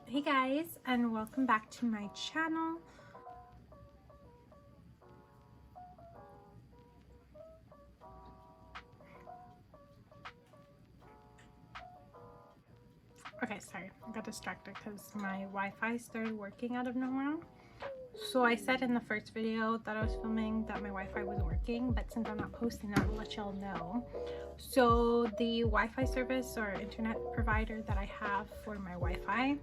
Hey guys, and welcome back to my channel. Okay, sorry, I got distracted because my Wi-Fi started working out of nowhere. So I said in the first video that I was filming that my Wi-Fi wasn't working, but since I'm not posting that, I'll let y'all know. So the Wi-Fi service or internet provider that I have for my Wi-Fi,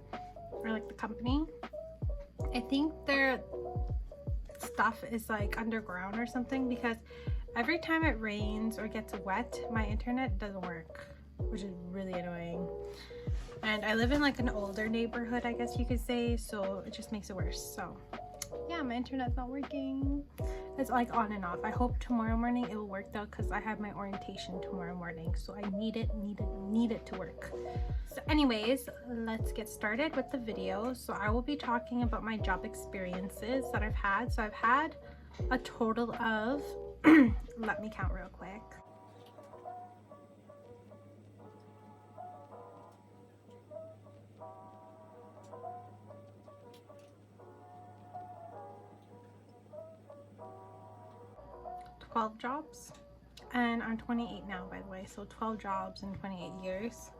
or like the company, I think their stuff is like underground or something, because every time it rains or gets wet, my internet doesn't work, which is really annoying. And I live in like an older neighborhood, I guess you could say, so it just makes it worse. So yeah, my internet's not working. It's like on and off. I hope tomorrow morning it will work though, because I have my orientation tomorrow morning, so I need it to work. So anyways, let's get started with the video. So I will be talking about my job experiences that I've had. So I've had a total of let me count real quick. Jobs, and I'm 28 now, by the way, so 12 jobs in 28 years.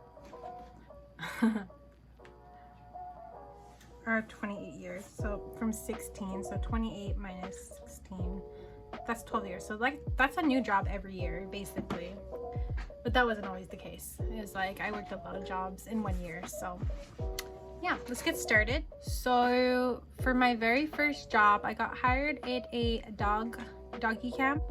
Or 28 years, so from 16, so 28 minus 16, that's 12 years. So like that's a new job every year basically, but that wasn't always the case. It was like I worked a lot of jobs in 1 year. So yeah, let's get started. So for my very first job, I got hired at a doggy camp.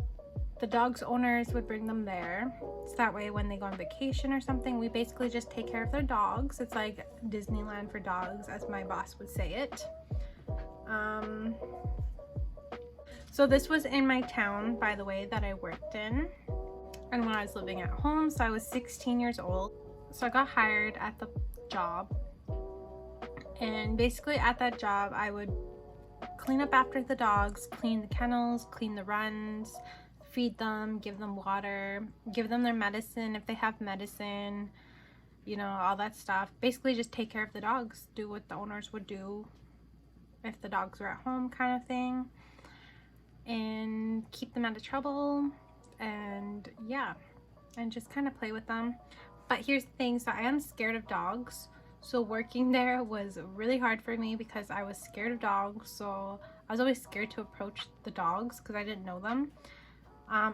The dog's owners would bring them there, so that way when they go on vacation or something, we basically just take care of their dogs. It's like Disneyland for dogs, as my boss would say it. So this was in my town, by the way, that I worked in, and when I was living at home. So I was 16 years old, so I got hired at the job, and basically at that job I would clean up after the dogs, clean the kennels, clean the runs, feed them, give them water, give them their medicine if they have medicine, you know, all that stuff. Basically just take care of the dogs, do what the owners would do if the dogs were at home, kind of thing, and keep them out of trouble, and yeah, and just kind of play with them. But here's the thing, so I am scared of dogs, so working there was really hard for me because I was scared of dogs. So I was always scared to approach the dogs because I didn't know them.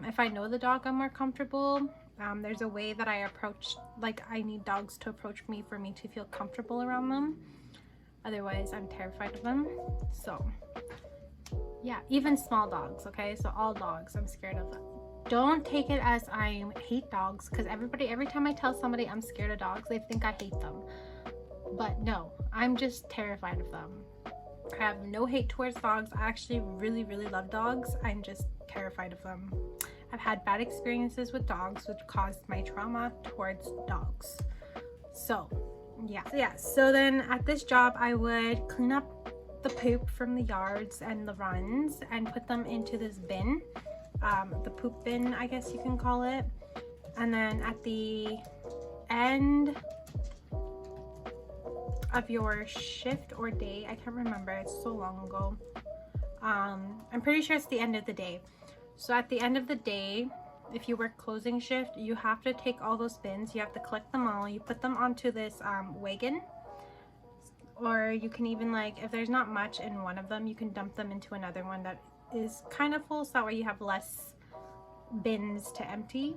If I know the dog, I'm more comfortable. There's a way that I approach, like I need dogs to approach me for me to feel comfortable around them. Otherwise, I'm terrified of them. So yeah, even small dogs, okay? So all dogs, I'm scared of them. Don't take it as I hate dogs, because every time I tell somebody I'm scared of dogs, they think I hate them. But no, I'm just terrified of them. I have no hate towards dogs. I actually really love dogs. I'm just terrified of them. I've had bad experiences with dogs, which caused my trauma towards dogs. So yeah, so then at this job I would clean up the poop from the yards and the runs and put them into this bin, the poop bin, I guess you can call it. And then at the end of your shift or day, I can't remember, it's so long ago, I'm pretty sure it's the end of the day. So at the end of the day, if you work closing shift, you have to take all those bins, you have to collect them all, you put them onto this wagon, or you can even, like, if there's not much in one of them, you can dump them into another one that is kind of full, so that way you have less bins to empty.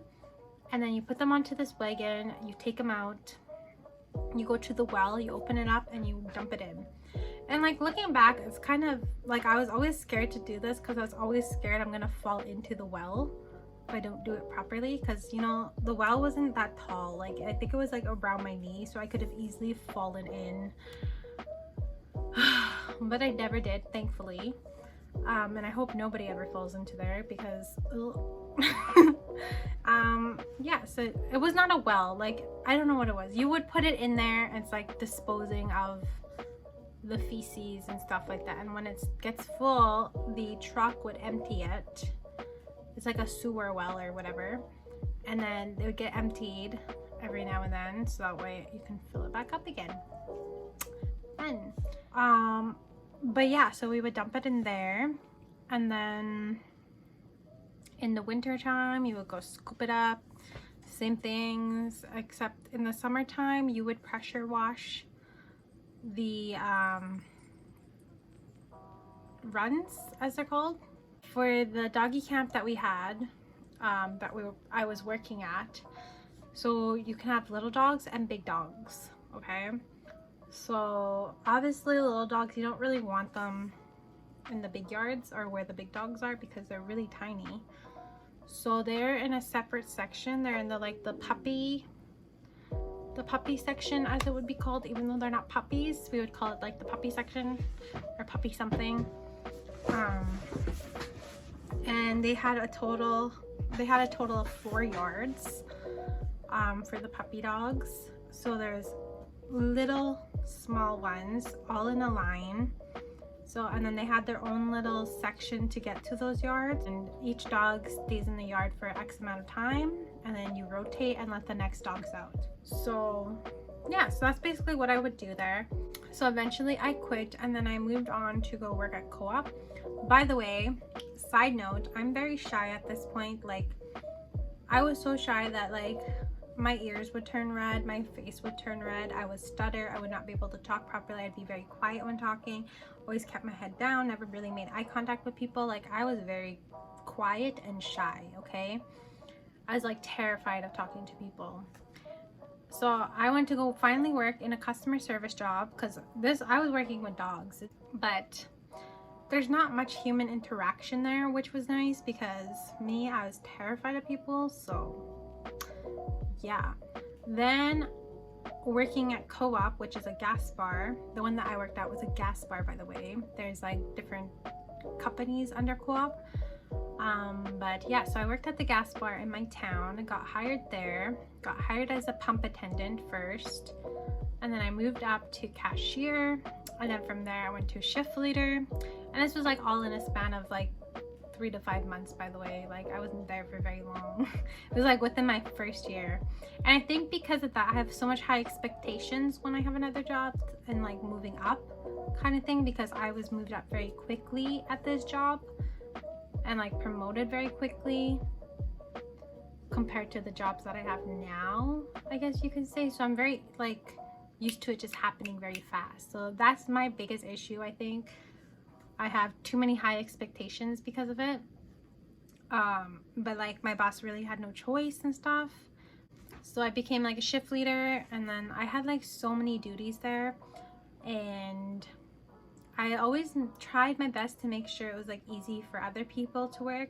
And then you put them onto this wagon, you take them out, you go to the well, you open it up, and you dump it in. And like looking back, it's kind of like I was always scared to do this because I was always scared I'm gonna fall into the well if I don't do it properly, because you know the well wasn't that tall. Like I think it was like around my knee, so I could have easily fallen in. But I never did, thankfully. And I hope nobody ever falls into there, because yeah, so it was not a well, like I don't know what it was. You would put it in there and it's like disposing of the feces and stuff like that, and when it gets full, the truck would empty it. It's like a sewer well or whatever, and then they would get emptied every now and then, so that way you can fill it back up again. pen. But yeah, so we would dump it in there, and then in the winter time you would go scoop it up. Same things, except in the summertime you would pressure wash the runs, as they're called. For the doggy camp that we had, I was working at, so you can have little dogs and big dogs, okay? So obviously little dogs, you don't really want them in the big yards or where the big dogs are because they're really tiny. So they're in a separate section. They're in the the puppy section, as it would be called, even though they're not puppies. We would call it like the puppy section or puppy something. And they had a total of 4 yards for the puppy dogs. So there's little small ones all in a line. So, and then they had their own little section to get to those yards, and each dog stays in the yard for X amount of time, and then you rotate and let the next dogs out. So yeah, so that's basically what I would do there. So eventually I quit, and then I moved on to go work at Co-op. By the way, side note, I'm very shy at this point. Like, I was so shy that like my ears would turn red, my face would turn red, I would stutter, I would not be able to talk properly, I'd be very quiet when talking, always kept my head down, never really made eye contact with people. Like, I was very quiet and shy, okay? I was like terrified of talking to people. So I went to go finally work in a customer service job, because I was working with dogs, but there's not much human interaction there, which was nice because I was terrified of people. So yeah. Then working at Co-op, which is a gas bar. The one that I worked at was a gas bar, by the way. There's like different companies under Co-op. But yeah, so I worked at the gas bar in my town. I got hired there. Got hired as a pump attendant first. And then I moved up to cashier. And then from there I went to shift leader. And this was like all in a span of like 3 to 5 months, by the way. Like, I wasn't there for very long. It was like within my first year. And I think because of that, I have so much high expectations when I have another job and like moving up kind of thing, because I was moved up very quickly at this job and like promoted very quickly compared to the jobs that I have now, I guess you could say. So I'm very like used to it just happening very fast. So that's my biggest issue, I think. I have too many high expectations because of it. But like my boss really had no choice and stuff. So I became like a shift leader, and then I had like so many duties there, and I always tried my best to make sure it was like easy for other people to work.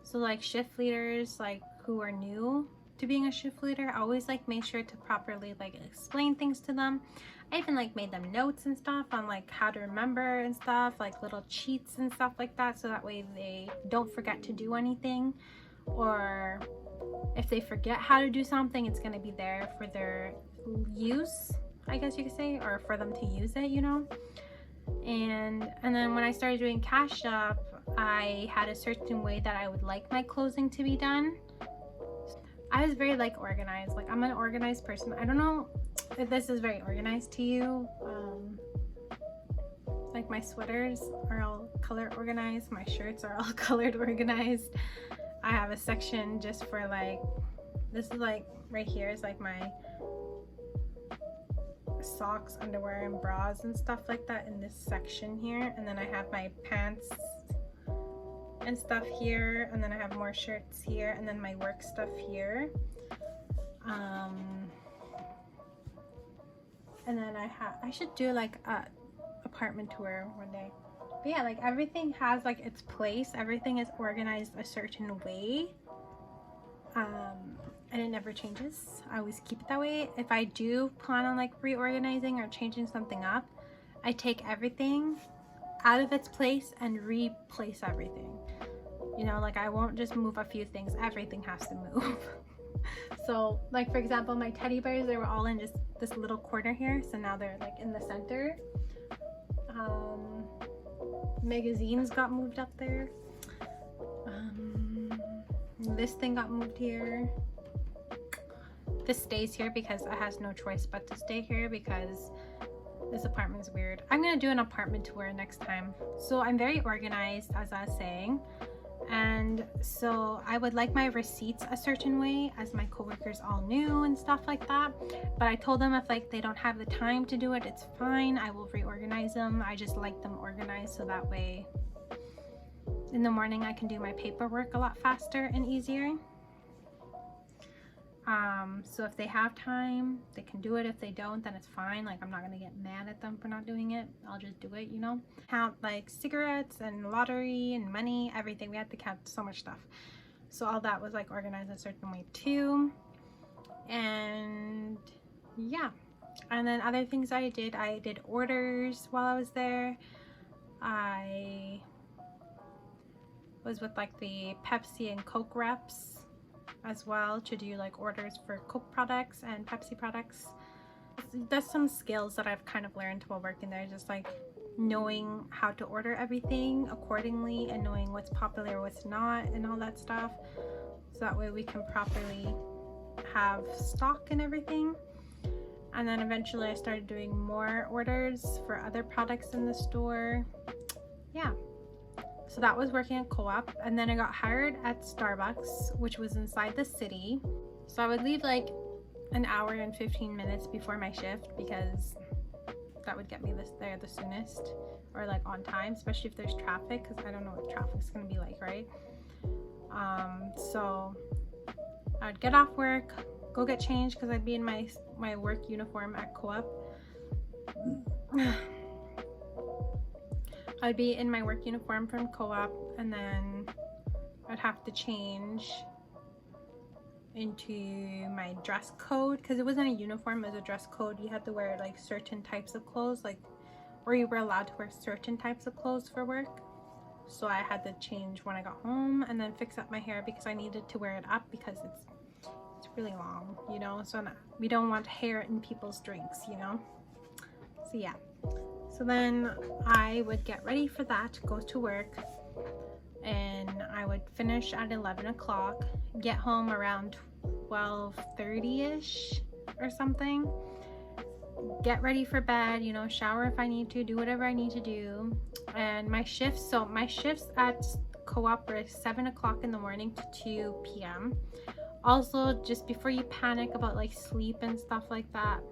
So like shift leaders, like who are new to being a shift leader, I always like made sure to properly like explain things to them. I even like made them notes and stuff on like how to remember and stuff, like little cheats and stuff like that, so that way they don't forget to do anything, or if they forget how to do something, it's going to be there for their use, I guess you could say, or for them to use it, you know. And then when I started doing cash up, I had a certain way that I would like my closing to be done. I was very like organized. Like, I'm an organized person. I don't know if this is very organized to you. Like, my sweaters are all color organized, my shirts are all colored organized. I have a section just for like, this is like right here is like my socks, underwear, and bras and stuff like that in this section here. And then I have my pants and stuff here, and then I have more shirts here, and then my work stuff here. And then I should do like a apartment tour one day. But yeah, like everything has like its place, everything is organized a certain way, and it never changes. I always keep it that way. If I do plan on like reorganizing or changing something up, I take everything out of its place and replace everything. You know, like I won't just move a few things, everything has to move. So like, for example, my teddy bears, they were all in just this little corner here, so now they're like in the center. Magazines got moved up there. This thing got moved here. This stays here because it has no choice but to stay here, because This apartment's weird. I'm gonna do an apartment tour next time. So I'm very organized, as I was saying. And so I would like my receipts a certain way, as my coworkers all knew and stuff like that. But I told them if like they don't have the time to do it, it's fine. I will reorganize them. I just like them organized so that way in the morning I can do my paperwork a lot faster and easier. So if they have time, they can do it. If they don't, then it's fine. Like, I'm not gonna get mad at them for not doing it. I'll just do it, you know. Count like cigarettes and lottery and money, everything. We had to count so much stuff. So all that was like organized a certain way too. And yeah. And then other things I did orders while I was there. I was with like the Pepsi and Coke reps as well to do like orders for Coke products and Pepsi products. That's some skills that I've kind of learned while working there, just like knowing how to order everything accordingly and knowing what's popular, what's not, and all that stuff, so that way we can properly have stock and everything. And then eventually I started doing more orders for other products in the store. Yeah. So that was working at Co-op, and then I got hired at Starbucks, which was inside the city. So I would leave like an hour and 15 minutes before my shift, because that would get me there the soonest, or like on time, especially if there's traffic, because I don't know what traffic's gonna be like, right? So I would get off work, go get changed, because I'd be in my work uniform at Co-op. I'd be in my work uniform from Co-op, and then I'd have to change into my dress code, because it wasn't a uniform, it was a dress code. You had to wear like certain types of clothes, like, or you were allowed to wear certain types of clothes for work. So I had to change when I got home, and then fix up my hair because I needed to wear it up because it's really long, you know. So we don't want hair in people's drinks, you know. So yeah. So then I would get ready for that, go to work, and I would finish at 11 o'clock, get home around 12:30ish or something, get ready for bed, you know, shower if I need to, do whatever I need to do. And my shifts, so my shifts at Co-op were 7 o'clock in the morning to 2 p.m. Also, just before you panic about like sleep and stuff like that,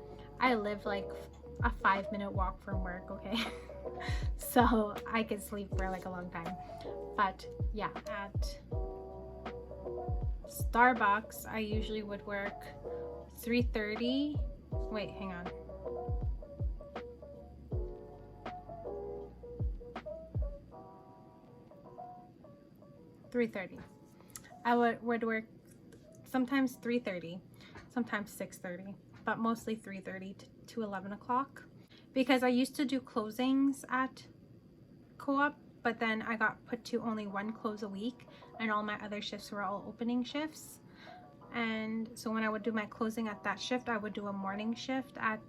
I live like a 5-minute walk from work, okay? So I could sleep for like a long time. But yeah, at Starbucks I usually would work 3:30. Wait, hang on. I would work sometimes 3:30, sometimes 6:30, but mostly 3:30 to 11 o'clock, because I used to do closings at Co-op, but then I got put to only one close a week, and all my other shifts were all opening shifts. And so when I would do my closing at that shift, I would do a morning shift at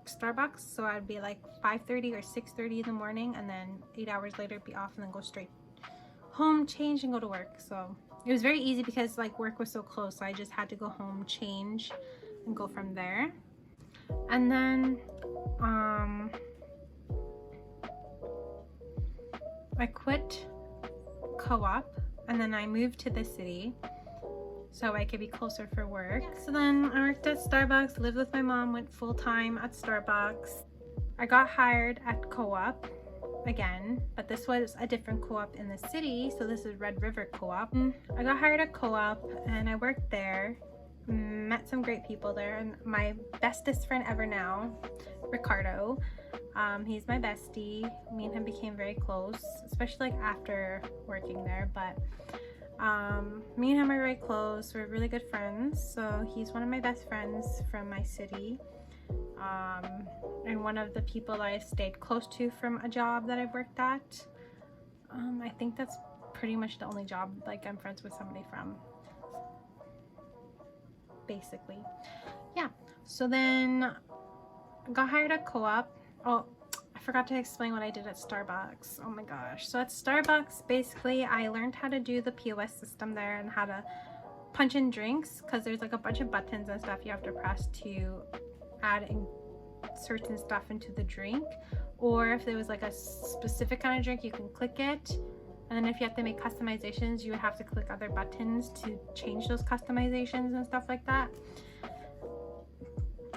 Starbucks, so I'd be like 5:30 or 6:30 in the morning, and then 8 hours later be off and then go straight home, change, and go to work. So it was very easy because like work was so close, so I just had to go home, change, and go from there. And then I quit Co-op, and then I moved to the city so I could be closer for work. So then I worked at Starbucks, lived with my mom, went full-time at Starbucks. I got hired at Co-op again, but this was a different Co-op in the city, so this is Red River Co-op. I got hired at Co-op and I worked there, met some great people there, and my bestest friend ever now, Ricardo, he's my bestie. Me and him became very close, especially like after working there, but me and him are very close. We're really good friends, so he's one of my best friends from my city, and one of the people I stayed close to from a job that I've worked at. I think that's pretty much the only job like I'm friends with somebody from, basically. Yeah, so then I got hired at Co-op. Oh, I forgot to explain what I did at Starbucks. Oh my gosh. So at Starbucks, basically I learned how to do the POS system there and how to punch in drinks, because there's like a bunch of buttons and stuff you have to press to add certain stuff into the drink, or if there was like a specific kind of drink, you can click it, and then if you have to make customizations, you would have to click other buttons to change those customizations and stuff like that.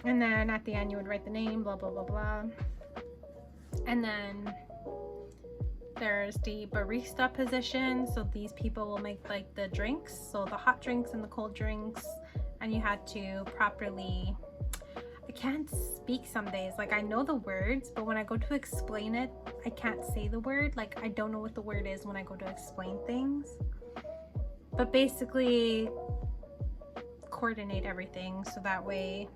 And then at the end you would write the name, blah blah blah blah. And then there's the barista position, so these people will make like the drinks, so the hot drinks and the cold drinks, and you had to properly, I can't speak some days, like I know the words, but when I go to explain it, I can't say the word, like I don't know what the word is when I go to explain things. But basically coordinate everything so that way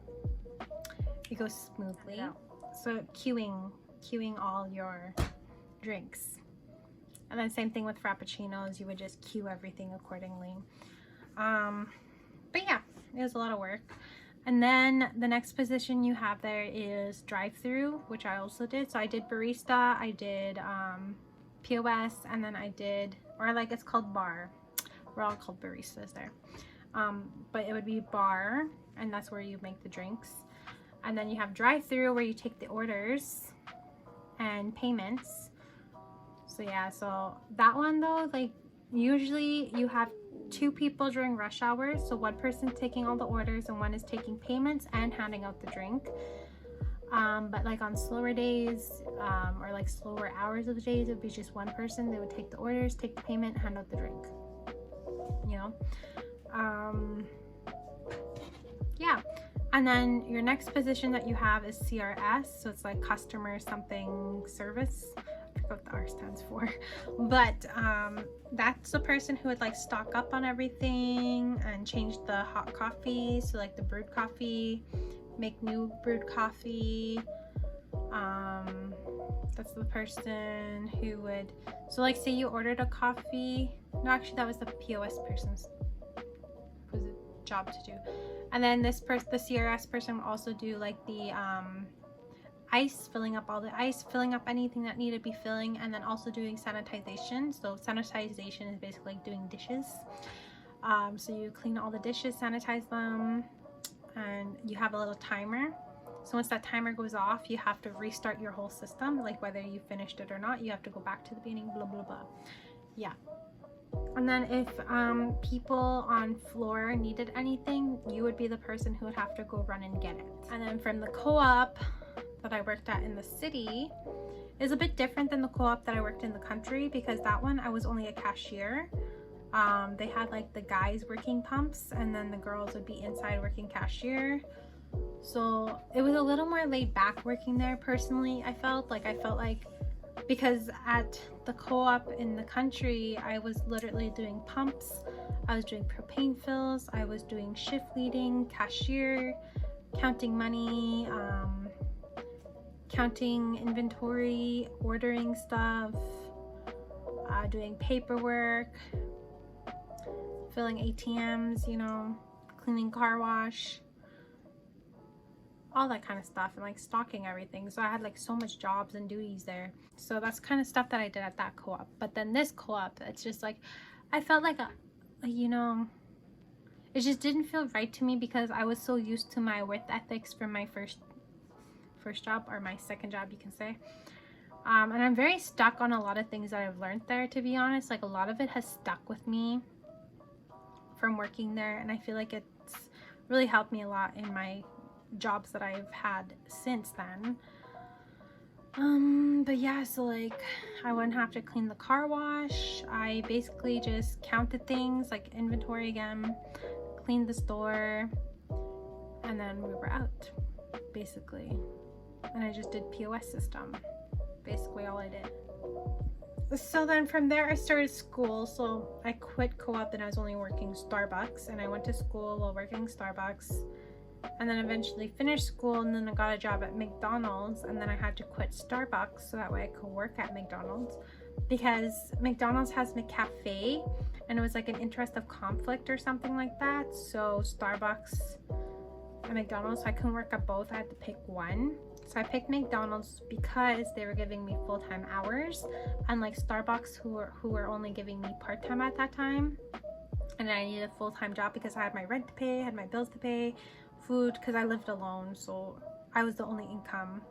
it goes smoothly. So queuing all your drinks. And then same thing with frappuccinos, you would just queue everything accordingly. But yeah, it was a lot of work. And then the next position you have there is drive-through, which I also did. So I did barista, I did POS, and then I did, or like it's called bar. We're all called baristas there. But it would be bar, and that's where you make the drinks. And then you have drive-through where you take the orders and payments. So yeah, so that one though, like usually you have 2 people during rush hours, so one person taking all the orders and one is taking payments and handing out the drink. But like on slower days or like slower hours of the days, it would be just one person. They would take the orders, take the payment, hand out the drink, you know. Yeah. And then your next position that you have is CRS, so it's like customer something service. I forgot what the R stands for, but that's the person who would like stock up on everything and change the hot coffee, so like the brewed coffee, make new brewed coffee. That's the person who would, so like say you ordered a coffee, no actually that was the POS person's job to do. And then this person, the CRS person, will also do like the ice, filling up all the ice, filling up anything that needed to be filling, and then also doing sanitization. So sanitization is basically like doing dishes. So you clean all the dishes, sanitize them, and you have a little timer. So once that timer goes off, you have to restart your whole system, like whether you finished it or not, you have to go back to the beginning, blah blah blah. Yeah. And then if people on floor needed anything, you would be the person who would have to go run and get it. And then from the co-op that I worked at in the city is a bit different than the co-op that I worked in the country, because that one I was only a cashier. They had like the guys working pumps and then the girls would be inside working cashier. So it was a little more laid back working there personally. I felt like because at the co-op in the country, I was literally doing pumps, I was doing propane fills, I was doing shift leading, cashier, counting money, counting inventory, ordering stuff, doing paperwork, filling ATMs, you know, cleaning car wash, all that kind of stuff, and like stocking everything. So I had like so much jobs and duties there. So that's kind of stuff that I did at that co-op. But then this co-op, it's just like I felt like you know, it just didn't feel right to me because I was so used to my work ethics from my first job, or my second job you can say. And I'm very stuck on a lot of things that I've learned there, to be honest. Like a lot of it has stuck with me from working there, and I feel like it's really helped me a lot in my jobs that I've had since then. But yeah, so like I wouldn't have to clean the car wash. I basically just counted things like inventory again, cleaned the store, and then we were out basically. And I just did POS system, basically all I did. So then from there I started school. So I quit co-op and I was only working Starbucks, and I went to school while working Starbucks, and then eventually finished school, and then I got a job at McDonald's, and then I had to quit Starbucks so that way I could work at McDonald's, because McDonald's has McCafe and it was like an interest of conflict or something like that. So Starbucks and McDonald's, so I couldn't work at both, I had to pick one. So I picked McDonald's because they were giving me full-time hours, unlike Starbucks who were only giving me part-time at that time. And I needed a full-time job because I had my rent to pay, had my bills to pay, food, because I lived alone, so I was the only income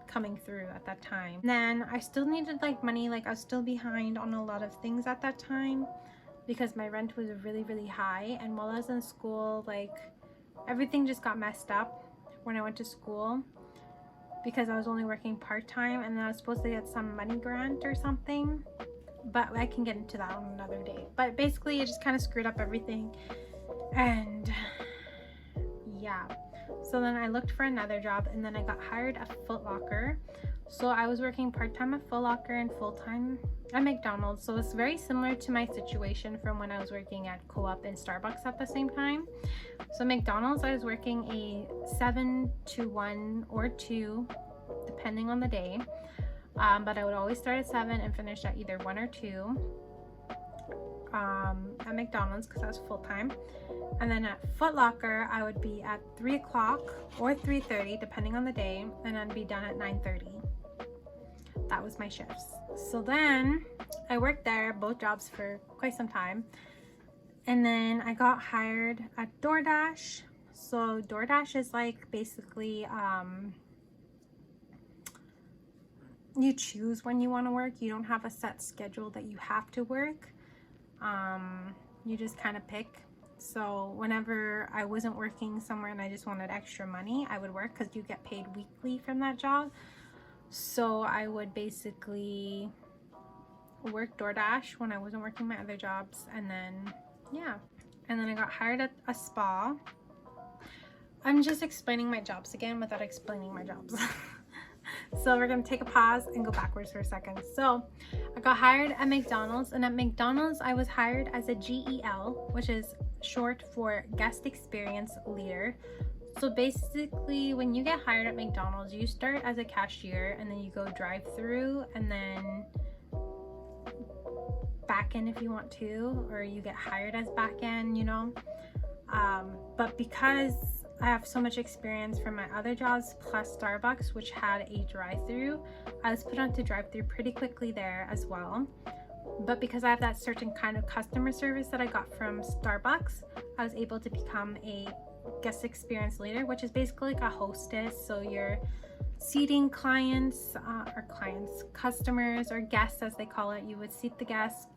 coming through at that time. And then I still needed like money, like I was still behind on a lot of things at that time because my rent was really high, and while I was in school, like everything just got messed up when I went to school because I was only working part-time, and then I was supposed to get some money grant or something, but I can get into that on another day. But basically it just kind of screwed up everything, and yeah. So then I looked for another job, and then I got hired at Footlocker. So I was working part-time at Footlocker and full-time at McDonald's. So it's very similar to my situation from when I was working at Co-op and Starbucks at the same time. So McDonald's, I was working a 7 to 1 or 2, depending on the day. But I would always start at 7 and finish at either 1 or 2 at McDonald's because I was full-time. And then at Footlocker, I would be at 3 o'clock or 3:30, depending on the day, and I'd be done at 9:30. That was my shifts. So then I worked there, both jobs, for quite some time. And then I got hired at Doordash. So Doordash is like basically, you choose when you want to work. You don't have a set schedule that you have to work. You just kind of pick. So whenever I wasn't working somewhere and I just wanted extra money, I would work because you get paid weekly from that job. So I would basically work DoorDash when I wasn't working my other jobs, and then yeah. And then I got hired at a spa. I'm just explaining my jobs again without explaining my jobs. So we're gonna take a pause and go backwards for a second. So I got hired at McDonald's, and at McDonald's I was hired as a GEL, which is short for Guest Experience Leader. So basically when you get hired at McDonald's, you start as a cashier, and then you go drive-through, and then back end if you want to, or you get hired as back end, you know. But because I have so much experience from my other jobs plus Starbucks, which had a drive-through, I was put onto drive-through pretty quickly there as well. But because I have that certain kind of customer service that I got from Starbucks, I was able to become a guest experience leader, which is basically like a hostess. So you're seating clients, customers, or guests as they call it. You would seat the guests,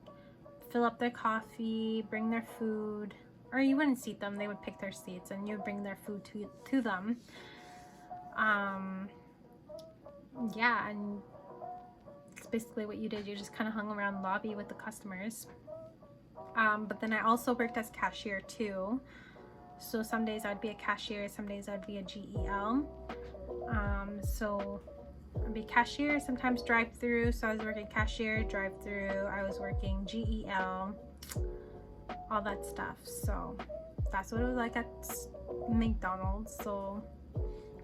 fill up their coffee, bring their food, or you wouldn't seat them, they would pick their seats, and you would bring their food to them. Yeah, and it's basically what you did. You just kind of hung around the lobby with the customers. But then I also worked as cashier too. So some days I'd be a cashier, some days I'd be a GEL. So I'd be cashier, sometimes drive-through. So I was working cashier, drive-through, I was working GEL, all that stuff. So that's what it was like at McDonald's. So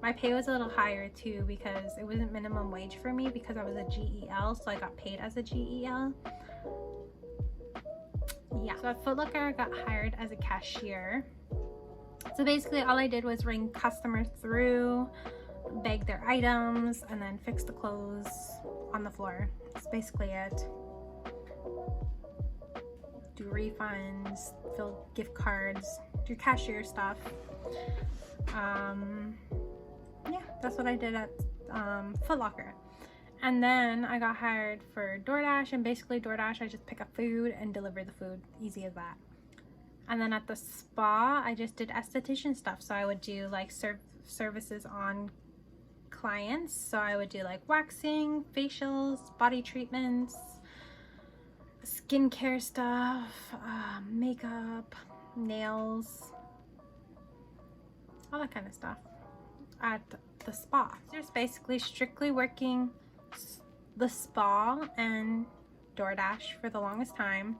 my pay was a little higher too because it wasn't minimum wage for me because I was a GEL, so I got paid as a GEL. Yeah, so at Footlocker I got hired as a cashier. So basically all I did was ring customers through, bag their items, and then fix the clothes on the floor. That's basically it. Do refunds, fill gift cards, do cashier stuff. Yeah, that's what I did at Footlocker. And then I got hired for DoorDash, and basically DoorDash, I just pick up food and deliver the food. Easy as that. And then at the spa, I just did esthetician stuff. So I would do like services on clients. So I would do like waxing, facials, body treatments, skincare stuff, makeup, nails, all that kind of stuff at the spa. Just basically strictly working the spa and DoorDash for the longest time,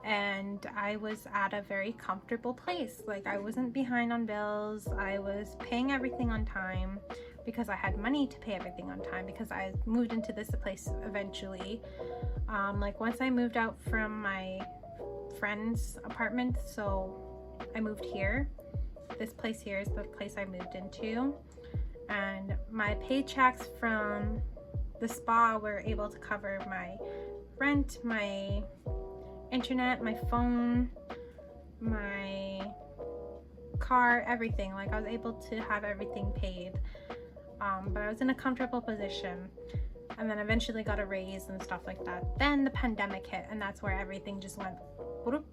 and I was at a very comfortable place. Like I wasn't behind on bills, I was paying everything on time because I had money to pay everything on time because I moved into this place eventually. Like once I moved out from my friend's apartment, so I moved here. This place here is the place I moved into, and my paychecks from the spa were able to cover my rent, my internet, my phone, my car, everything. Like I was able to have everything paid. but I was in a comfortable position, and then eventually got a raise and stuff like that. Then the pandemic hit, and that's where everything just went whoop.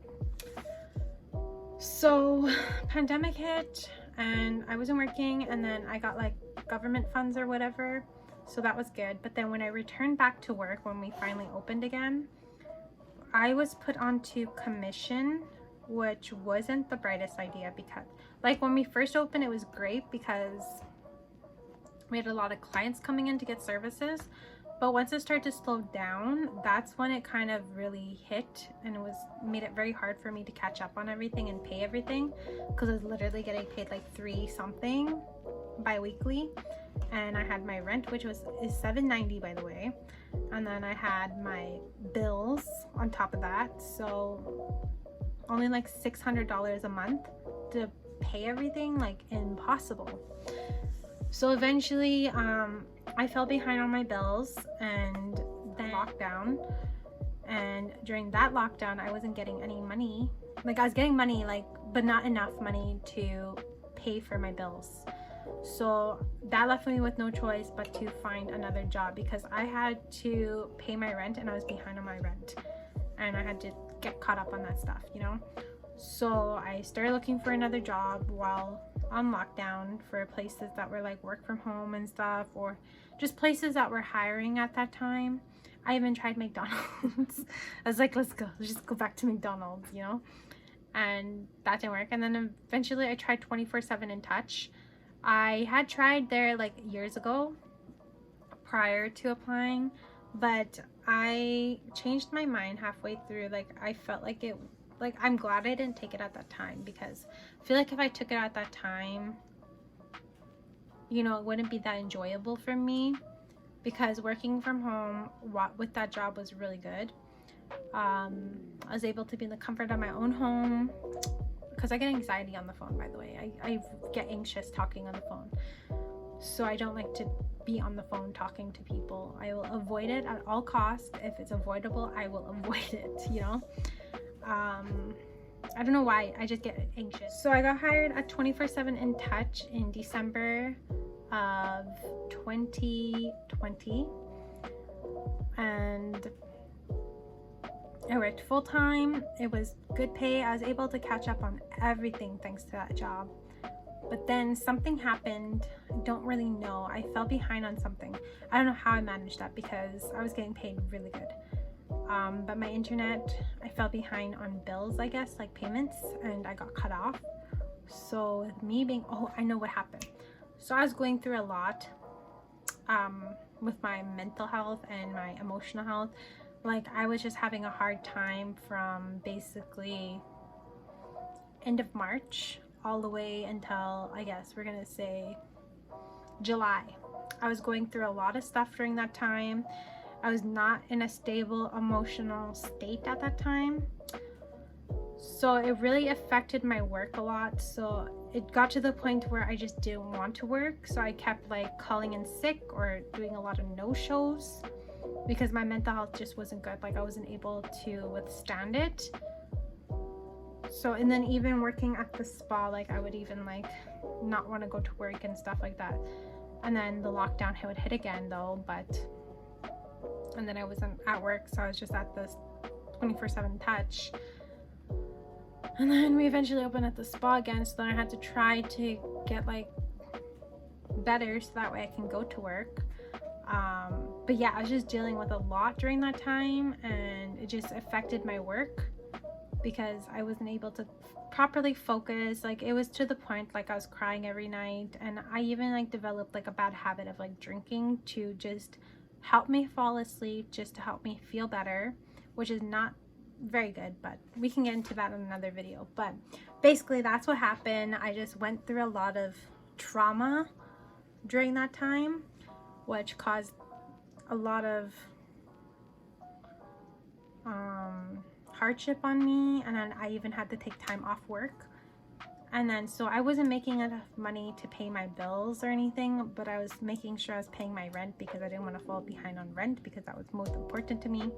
So pandemic hit and I wasn't working, and then I got like government funds or whatever, so that was good. But then when I returned back to work, when we finally opened again, I was put onto commission, which wasn't the brightest idea, because like when we first opened, it was great because we had a lot of clients coming in to get services. But once it started to slow down, that's when it kind of really hit, and it made it very hard for me to catch up on everything and pay everything, because I was literally getting paid like $3 something bi-weekly, and I had my rent, which is $7.90 by the way, and then I had my bills on top of that, so only like $600 a month to pay everything, like impossible. So eventually I fell behind on my bills, and then lockdown, and during that lockdown I wasn't getting any money. Like I was getting money, like, but not enough money to pay for my bills. So that left me with no choice but to find another job, because I had to pay my rent and I was behind on my rent, and I had to get caught up on that stuff, you know. So I started looking for another job while on lockdown, for places that were like work from home and stuff, or just places that were hiring at that time. I even tried McDonald's. I was like, let's just go back to McDonald's, you know, and that didn't work. And then eventually I tried 24/7 In Touch. I had tried there like years ago prior to applying, but I changed my mind halfway through. Like I felt like I'm glad I didn't take it at that time, because I feel like if I took it at that time, you know, it wouldn't be that enjoyable for me, because working from home with that job was really good. I was able to be in the comfort of my own home, because I get anxiety on the phone, by the way. I get anxious talking on the phone, so I don't like to be on the phone talking to people. I will avoid it at all costs. If it's avoidable, I will avoid it, you know. I don't know why, I just get anxious. So I got hired at 24/7 In Touch in December of 2020, and I worked full-time. It was good pay. I was able to catch up on everything thanks to that job. But then something happened. I don't really know. I fell behind on something. I don't know how I managed that, because I was getting paid really good. But my internet, I fell behind on bills, I guess, like payments, and I got cut off. So with me being, I know what happened. So I was going through a lot with my mental health and my emotional health. Like I was just having a hard time from basically end of March all the way until, I guess we're gonna say, July. I was going through a lot of stuff during that time. I was not in a stable emotional state at that time, so it really affected my work a lot. So it got to the point where I just didn't want to work, so I kept like calling in sick or doing a lot of no-shows, because my mental health just wasn't good. Like I wasn't able to withstand it. So, and then even working at the spa, like I would even like not want to go to work and stuff like that. And then the lockdown would hit again though, and then I wasn't at work, so I was just at this 24/7 Touch. And then we eventually opened at the spa again, so then I had to try to get like better so that way I can go to work. But yeah, I was just dealing with a lot during that time, and it just affected my work, because I wasn't able to properly focus. Like it was to the point like I was crying every night, and I even like developed like a bad habit of like drinking to just help me fall asleep, just to help me feel better, which is not very good, but we can get into that in another video. But basically that's what happened. I just went through a lot of trauma during that time, which caused a lot of hardship on me, and then I even had to take time off work. And then so I wasn't making enough money to pay my bills or anything, but I was making sure I was paying my rent, because I didn't want to fall behind on rent, because that was most important to me.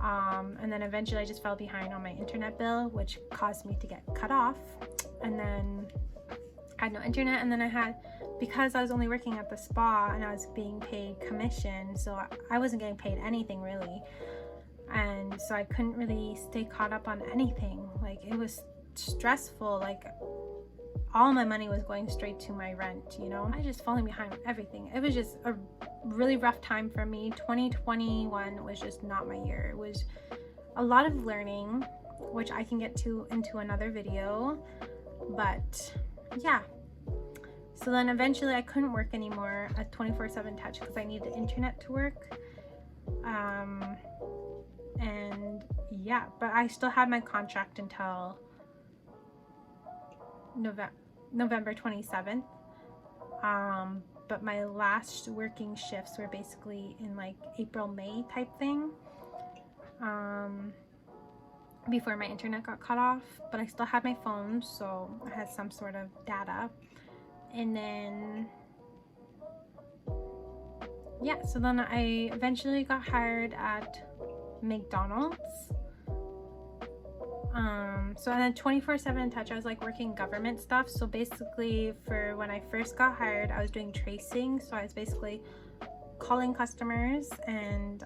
And then eventually I just fell behind on my internet bill, which caused me to get cut off. And then I had no internet, and then I had because I was only working at the spa and I was being paid commission, so I wasn't getting paid anything really, and so I couldn't really stay caught up on anything. Like, it was stressful. Like, all my money was going straight to my rent, you know. I just falling behind with everything. It was just a really rough time for me. 2021 was just not my year. It was a lot of learning, which I can get to into another video, but yeah. So then eventually I couldn't work anymore at 24/7 Touch because I needed internet to work. And yeah, but I still had my contract until November 27th. But my last working shifts were basically in like April, May type thing. Before my internet got cut off, but I still had my phone, so I had some sort of data. And then yeah, so then I eventually got hired at McDonald's. So and then 24/7 Touch, I was like working government stuff. So basically, for when I first got hired, I was doing tracing. So I was basically calling customers and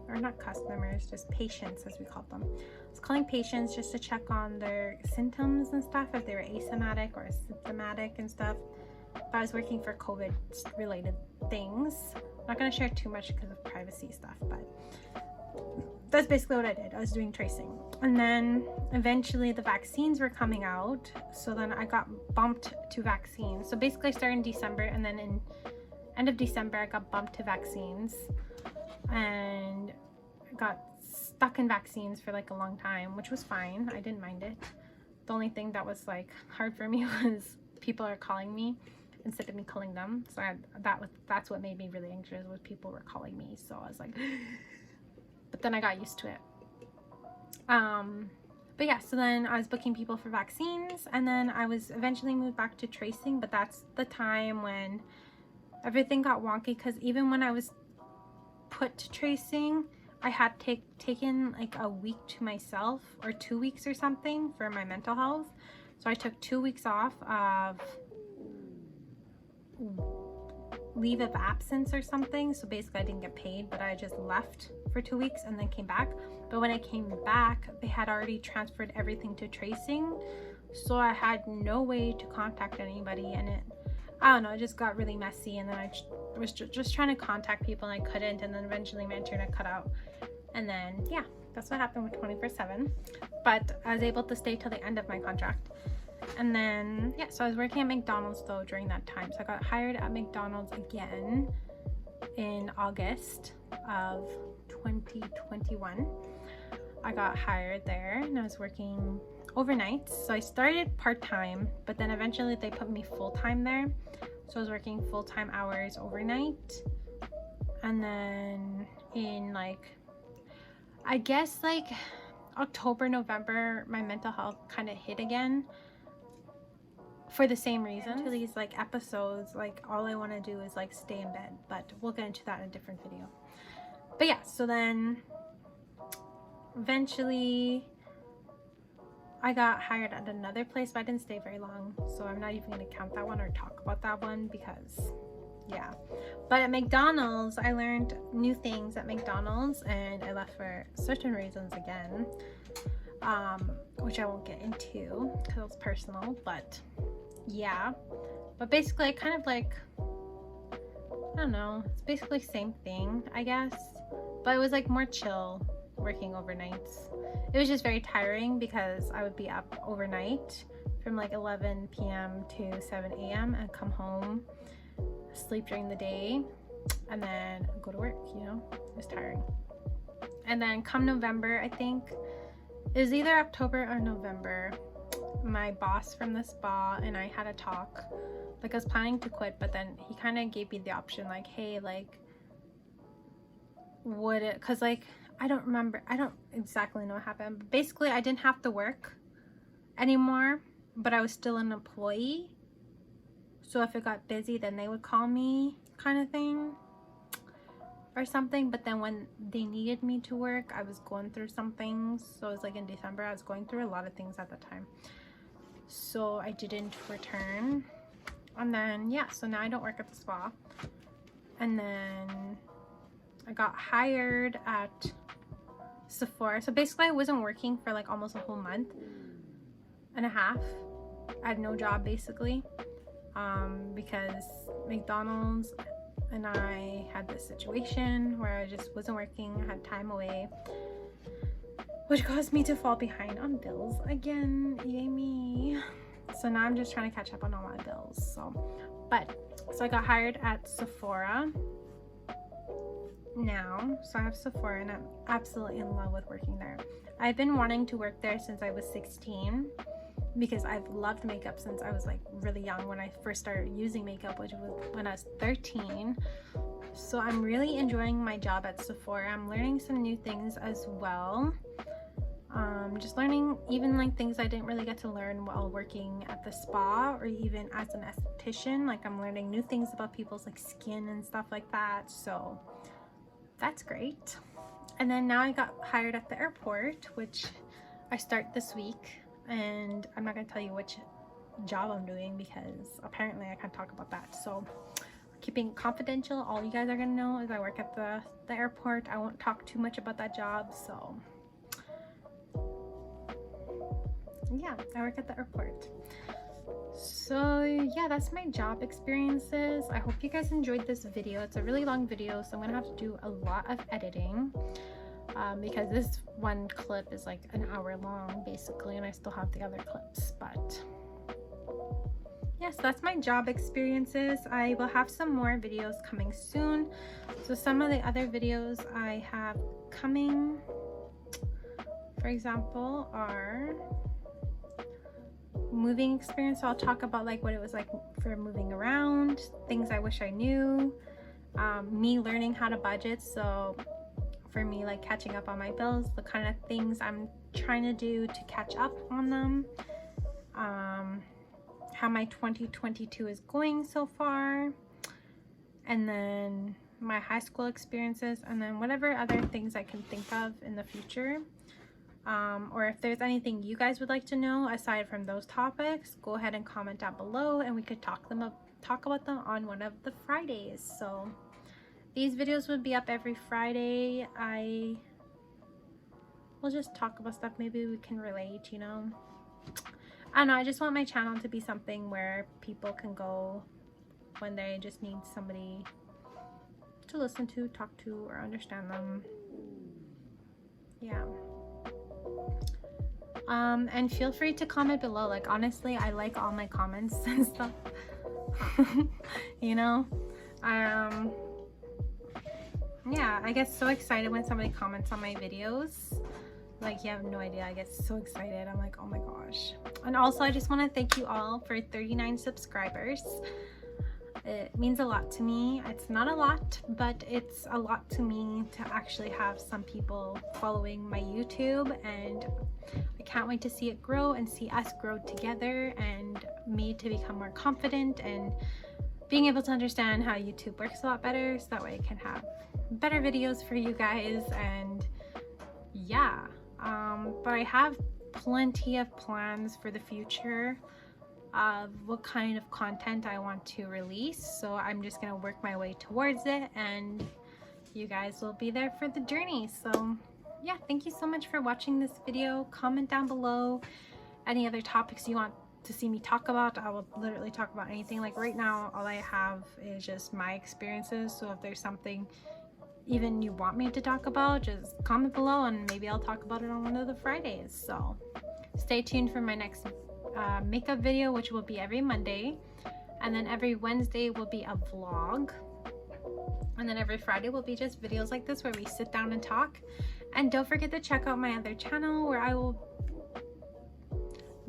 or not customers, just patients as we called them. I was calling patients just to check on their symptoms and stuff, if they were asymptomatic or symptomatic and stuff. But I was working for COVID related things. I'm not going to share too much because of privacy stuff, but that's basically what I did. I was doing tracing. And then eventually the vaccines were coming out, so then I got bumped to vaccines. So basically I started in December, and then in end of December I got bumped to vaccines, and got stuck in vaccines for like a long time, which was fine. I didn't mind it. The only thing that was like hard for me was people are calling me instead of me calling them. So that's what made me really anxious, was people were calling me. So I was like but then I got used to it. But yeah, so then I was booking people for vaccines, and then I was eventually moved back to tracing. But that's the time when everything got wonky, because even when I was put to tracing, I had taken like a week to myself, or 2 weeks or something, for my mental health. So I took 2 weeks off of leave of absence or something. So basically I didn't get paid, but I just left for 2 weeks and then came back. But when I came back, they had already transferred everything to tracing, so I had no way to contact anybody, and I don't know, it just got really messy. And then I was just trying to contact people and I couldn't, and then eventually my internet cut out, and then yeah, that's what happened with 24/7. But I was able to stay till the end of my contract. And then yeah, so I was working at McDonald's though during that time. So I got hired at McDonald's again in August of 2021. I got hired there, and I was working overnight. So I started part-time, but then eventually they put me full-time there. So I was working full-time hours overnight. And then in like, I guess like October, November, my mental health kind of hit again, for the same reason. To these like episodes, like all I want to do is like stay in bed, but we'll get into that in a different video. But yeah, so then eventually I got hired at another place, but I didn't stay very long, so I'm not even going to count that one or talk about that one, because yeah. But at McDonald's, I learned new things at McDonald's, and I left for certain reasons again, which I won't get into because it's personal. But yeah, but basically I kind of like, I don't know, it's basically same thing I guess, but it was like more chill working overnights. It was just very tiring because I would be up overnight from like 11 p.m. to 7 a.m. and come home, sleep during the day, and then go to work, you know. It was tiring. And then come November, I think it was either October or November, my boss from the spa and I had a talk. Like I was planning to quit, but then he kind of gave me the option, like, hey, like, would it, because like I don't exactly know what happened, but basically I didn't have to work anymore, but I was still an employee, so if it got busy then they would call me, kind of thing, or something. But then when they needed me to work, I was going through some things. So it was like in December, I was going through a lot of things at the time, so I didn't return. And then yeah, so now I don't work at the spa. And then I got hired at Sephora. So basically I wasn't working for like almost a whole month and a half. I had no job basically, because McDonald's and I had this situation where I just wasn't working. I had time away, which caused me to fall behind on bills again. Yay me. So now I'm just trying to catch up on all my bills. So I got hired at Sephora now. So I have Sephora and I'm absolutely in love with working there. I've been wanting to work there since I was 16 because I've loved makeup since I was like really young, when I first started using makeup, which was when I was 13. So I'm really enjoying my job at Sephora. I'm learning some new things as well. Just learning even like things I didn't really get to learn while working at the spa or even as an esthetician. Like I'm learning new things about people's like skin and stuff like that. So that's great. And then now I got hired at the airport, which I start this week, and I'm not going to tell you which job I'm doing because apparently I can't talk about that. So keeping it confidential. All you guys are going to know is I work at the airport. I won't talk too much about that job. So yeah, I work at the airport. So yeah, that's my job experiences. I hope you guys enjoyed this video. It's a really long video, so I'm gonna have to do a lot of editing, because this one clip is like an hour long basically, and I still have the other clips. But yes, that's my job experiences. I will have some more videos coming soon. So some of the other videos I have coming, for example, are moving experience. So I'll talk about like what it was like for moving around, things I wish I knew, me learning how to budget. So for me, like catching up on my bills, the kind of things I'm trying to do to catch up on them, how my 2022 is going so far, and then my high school experiences, and then whatever other things I can think of in the future. Or if there's anything you guys would like to know aside from those topics, go ahead and comment down below and we could talk about them on one of the Fridays. So these videos would be up every Friday. I will just talk about stuff maybe we can relate, you know. I don't know, I just want my channel to be something where people can go when they just need somebody to listen to, talk to, or understand them. Yeah. And feel free to comment below. Like honestly, I like all my comments and stuff. You know, yeah, I get so excited when somebody comments on my videos. Like you have no idea, I get so excited. I'm like, oh my gosh. And also I just want to thank you all for 39 subscribers. It means a lot to me. It's not a lot, but it's a lot to me to actually have some people following my YouTube, and I can't wait to see it grow and see us grow together, and me to become more confident and being able to understand how YouTube works a lot better, so that way I can have better videos for you guys. And yeah, but I have plenty of plans for the future of what kind of content I want to release, so I'm just gonna work my way towards it, and you guys will be there for the journey. So yeah, thank you so much for watching this video. Comment down below any other topics you want to see me talk about. I will literally talk about anything. Like right now, all I have is just my experiences, so if there's something even you want me to talk about, just comment below and maybe I'll talk about it on one of the Fridays. So stay tuned for my next makeup video, which will be every Monday, and then every Wednesday will be a vlog, and then every Friday will be just videos like this where we sit down and talk. And don't forget to check out my other channel where I will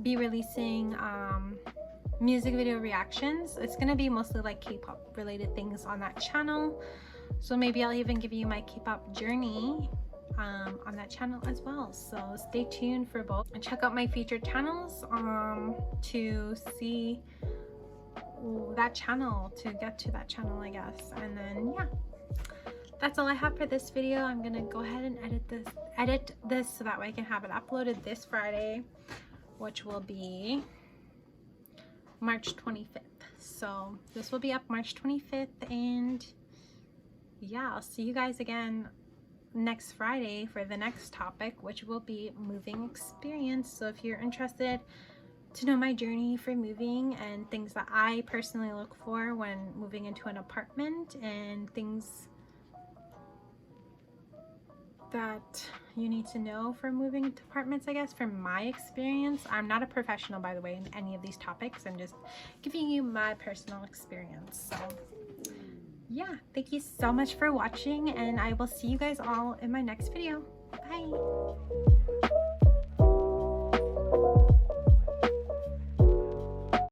be releasing music video reactions. It's gonna be mostly like K-pop related things on that channel, so maybe I'll even give you my K-pop journey on that channel as well. So stay tuned for both, and check out my featured channels to see that channel, to get to that channel, I guess. And then yeah, that's all I have for this video. I'm gonna go ahead and edit this so that way I can have it uploaded this Friday, which will be March 25th. So this will be up March 25th, and yeah, I'll see you guys again next Friday for the next topic, which will be moving experience. So if you're interested to know my journey for moving and things that I personally look for when moving into an apartment and things that you need to know for moving into apartments, I guess, from my experience. I'm not a professional, by the way, in any of these topics. I'm just giving you my personal experience. So yeah, thank you so much for watching, and I will see you guys all in my next video. Bye.